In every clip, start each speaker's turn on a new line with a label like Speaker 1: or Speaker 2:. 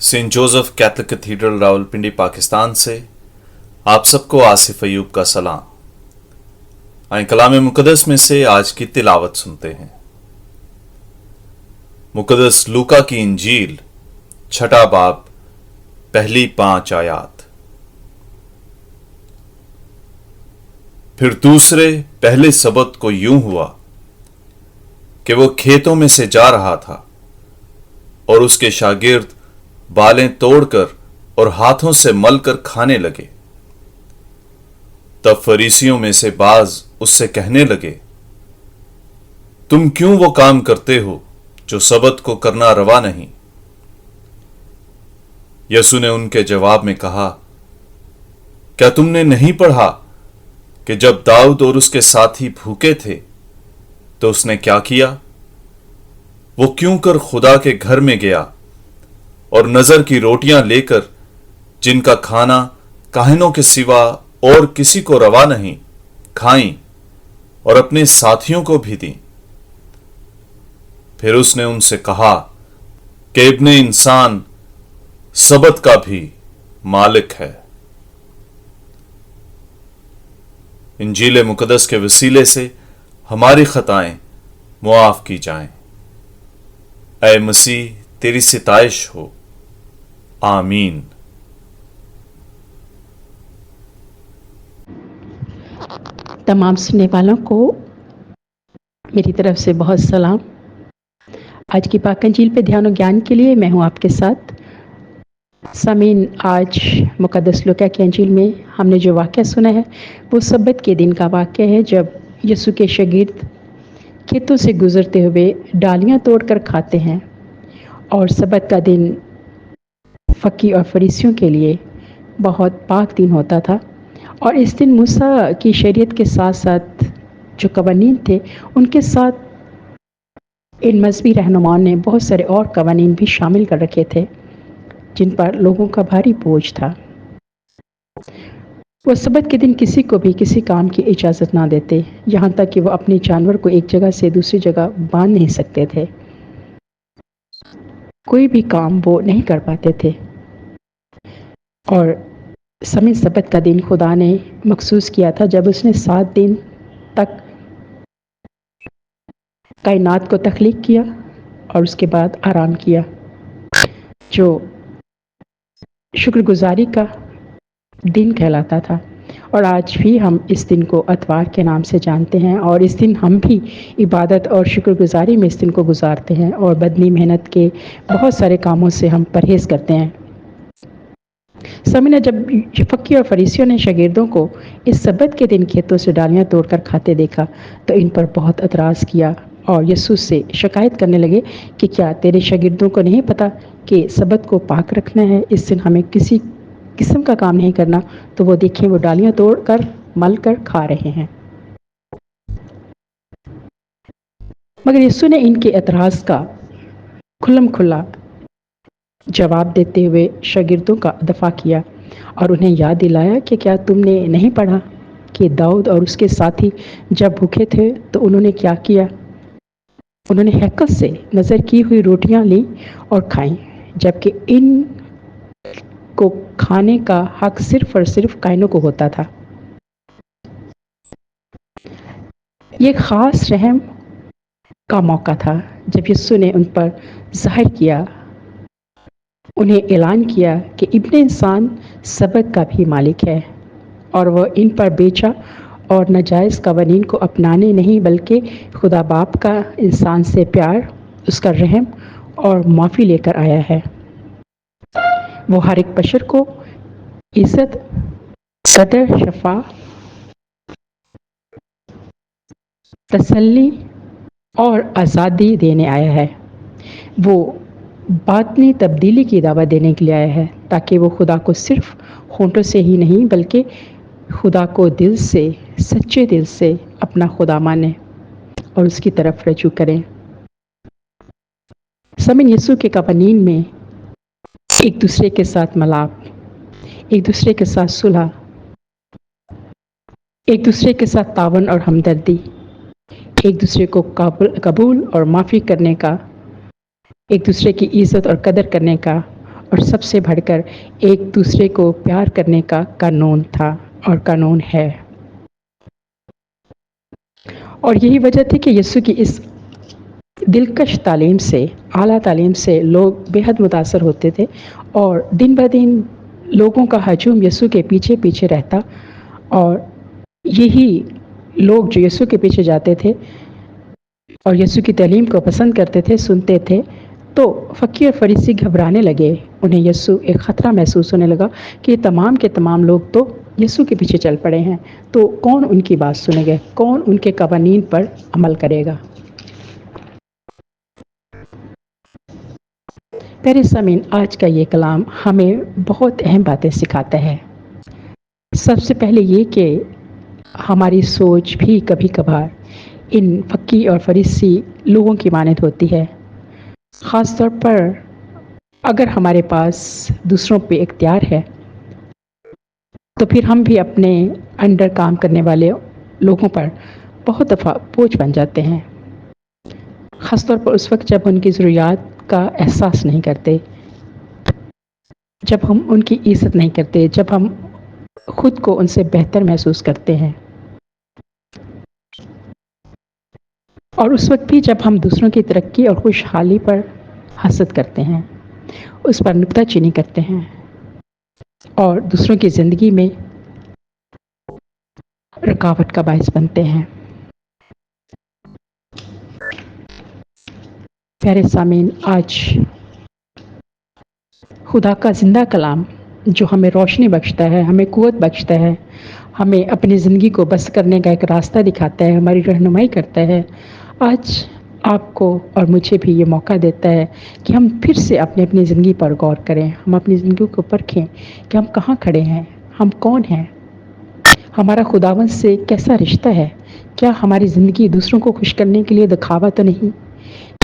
Speaker 1: Saint Joseph Catholic Cathedral Rawalpindi Pakistan से आप सबको आसिफ अयूब का सलाम। आए कलाम मुकद्दस में से आज की तिलावत सुनते हैं। मुकद्दस लूका की इंजील छठा बाब पहली 5 आयात। फिर दूसरे पहले सबत को यूं हुआ कि वो खेतों में से जा रहा था और उसके शागिर्द बालें तोड़कर और हाथों से मलकर खाने लगे। तब फरीसियों में से बाज उससे कहने लगे, तुम क्यों वो काम करते हो जो सबत को करना रवा नहीं? यसु ने उनके जवाब में कहा, क्या तुमने नहीं पढ़ा कि जब दाऊद और उसके साथी भूखे थे तो उसने क्या किया? वो क्यों कर खुदा के घर में गया और नजर की रोटियां लेकर, जिनका खाना काहिनों के सिवा और किसी को रवा नहीं, खाई और अपने साथियों को भी दी। फिर उसने उनसे कहा कि इब्ने इंसान सबत का भी मालिक है। इंजील मुकद्दस के वसीले से हमारी खताएं मुआफ की जाएं। ऐ मसीह तेरी सिताइश हो। आमीन।
Speaker 2: तमाम सुनने वालों को मेरी तरफ से बहुत सलाम। आज की पाक अंजील पे ध्यान और ज्ञान के लिए मैं हूं आपके साथ। सामीन, आज मुकद्दस लूका की अंजील में हमने जो वाक़या सुना है वो सबत के दिन का वाक़या है, जब यीशु के शागिर्द खेतों से गुजरते हुए डालियां तोड़कर खाते हैं। और सबत का दिन फ़कीह और फरीसियों के लिए बहुत पाक दिन होता था। और इस दिन मूसा की शरीयत के साथ साथ जो कवानीन थे, उनके साथ इन मजहबी रहनुमाओं ने बहुत सारे और कवानीन भी शामिल कर रखे थे, जिन पर लोगों का भारी बोझ था। वो सबत के दिन किसी को भी किसी काम की इजाज़त ना देते, यहाँ तक कि वो अपने जानवर को एक जगह से दूसरी जगह बांध नहीं सकते थे। कोई भी काम वो नहीं कर पाते थे। और समय सबत का दिन खुदा ने मखसूस किया था, जब उसने 7 दिन तक कायनात को तख्लीक किया और उसके बाद आराम किया, जो शुक्रगुजारी का दिन कहलाता था। और आज भी हम इस दिन को अतवार के नाम से जानते हैं, और इस दिन हम भी इबादत और शुक्रगुजारी में इस दिन को गुजारते हैं, और बदनी मेहनत के बहुत सारे कामों से हम परहेज़ करते हैं। समय जब फ़कीह और फरीसियों ने शागिर्दों को इस सबत के दिन खेतों से डालियां तोड़कर खाते देखा तो इन पर बहुत एतराज़ किया और यीशु से शिकायत करने लगे कि क्या तेरे शागिर्दों को नहीं पता कि सबत को पाक रखना है, इस दिन हमें किसी किस्म का काम नहीं करना। तो वो देखें, वो डालियां तोड़कर मल कर खा रहे हैं। मगर यीशु ने इनके एतराज़ का खुल्लम खुल्ला जवाब देते हुए शागिर्दों का दफा किया और उन्हें याद दिलाया कि क्या तुमने नहीं पढ़ा कि दाऊद और उसके साथी जब भूखे थे तो उन्होंने क्या किया? उन्होंने हैकल से नज़र की हुई रोटियां ली और खाई, जबकि इन को खाने का हक सिर्फ और सिर्फ कायनों को होता था। ये खास रहम का मौका था जब यीशु ने उन पर जाहिर किया, उन्हें ऐलान किया कि इब्ने इंसान सबत का भी मालिक है, और वह इन पर बेचा और नाजायज़ कवानीन को अपनाने नहीं बल्कि खुदा बाप का इंसान से प्यार, उसका रहम और माफ़ी लेकर आया है। वो हर एक बशर को इज़्ज़त, कदर, शफा, तसल्ली और आज़ादी देने आया है। वो बातनी तब्दीली की दावत देने के लिए आया है, ताकि वो खुदा को सिर्फ होंठों से ही नहीं बल्कि खुदा को दिल से, सच्चे दिल से अपना खुदा माने और उसकी तरफ रजू करें। समय यीशु के कवानीन में एक दूसरे के साथ मलाप, एक दूसरे के साथ सुलह, एक दूसरे के साथ तावन और हमदर्दी, एक दूसरे को कबूल और माफ़ी करने का, एक दूसरे की इज़्ज़त और कदर करने का اور سب سے بڑھ کر ایک دوسرے کو پیار کرنے کا قانون تھا اور قانون ہے. اور یہی وجہ تھی کہ یسوع کی اس دلکش تعلیم سے، اعلیٰ تعلیم سے لوگ بے حد متاثر ہوتے تھے اور دن بہ دن لوگوں کا ہجوم یسوع کے پیچھے پیچھے رہتا. اور یہی لوگ جو یسوع کے پیچھے جاتے تھے اور یسوع کی تعلیم کو پسند کرتے تھے، سنتے تھے، تو فقیر اور فریسی گھبرانے لگے. انہیں یسوع ایک خطرہ محسوس ہونے لگا کہ یہ تمام کے تمام لوگ تو یسوع کے پیچھے چل پڑے ہیں، تو کون ان کی بات سنے گا، کون ان کے قوانین پر عمل کرے گا. پیارے سامعین، آج کا یہ کلام ہمیں بہت اہم باتیں سکھاتا ہے. سب سے پہلے یہ کہ ہماری سوچ بھی کبھی کبھار ان فقی اور فریسی لوگوں کی مانند ہوتی ہے، خاص طور پر اگر ہمارے پاس دوسروں پہ اختیار ہے تو پھر ہم بھی اپنے انڈر کام کرنے والے لوگوں پر بہت دفعہ بوجھ بن جاتے ہیں، خاص طور پر اس وقت جب ان کی ضروریات کا احساس نہیں کرتے، جب ہم ان کی عزت نہیں کرتے، جب ہم خود کو ان سے بہتر محسوس کرتے ہیں. اور اس وقت بھی جب ہم دوسروں کی ترقی اور خوشحالی پر حسد کرتے ہیں، اس پر نکتہ چینی کرتے ہیں اور دوسروں کی زندگی میں رکاوٹ کا باعث بنتے ہیں. پیارے سامعین، آج خدا کا زندہ کلام جو ہمیں روشنی بخشتا ہے، ہمیں قوت بخشتا ہے، ہمیں اپنی زندگی کو بس کرنے کا ایک راستہ دکھاتا ہے، ہماری رہنمائی کرتا ہے، آج آپ کو اور مجھے بھی یہ موقع دیتا ہے کہ ہم پھر سے اپنی زندگی پر غور کریں، ہم اپنی زندگی کو پرکھیں کہ ہم کہاں کھڑے ہیں، ہم کون ہیں، ہمارا خداوند سے کیسا رشتہ ہے. کیا ہماری زندگی دوسروں کو خوش کرنے کے لیے دکھاوا تو نہیں؟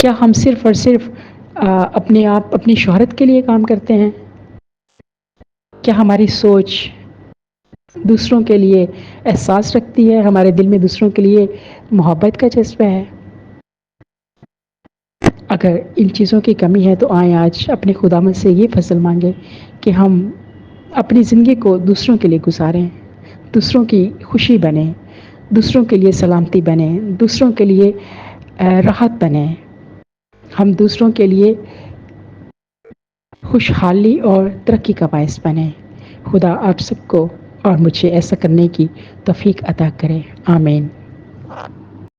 Speaker 2: کیا ہم صرف اور صرف اپنے آپ، اپنی شہرت کے لیے کام کرتے ہیں؟ کیا ہماری سوچ دوسروں کے لیے احساس رکھتی ہے، ہمارے دل میں دوسروں کے لیے محبت کا جذبہ ہے؟ اگر ان چیزوں کی کمی ہے تو آئیں آج اپنے خداوند سے یہ فضل مانگیں کہ ہم اپنی زندگی کو دوسروں کے لیے گزاریں، دوسروں کی خوشی بنیں، دوسروں کے لیے سلامتی بنیں، دوسروں کے لیے راحت بنیں، ہم دوسروں کے لیے خوشحالی اور ترقی کا باعث بنیں. خدا آپ سب کو اور مجھے ایسا کرنے کی توفیق عطا کرے. آمین.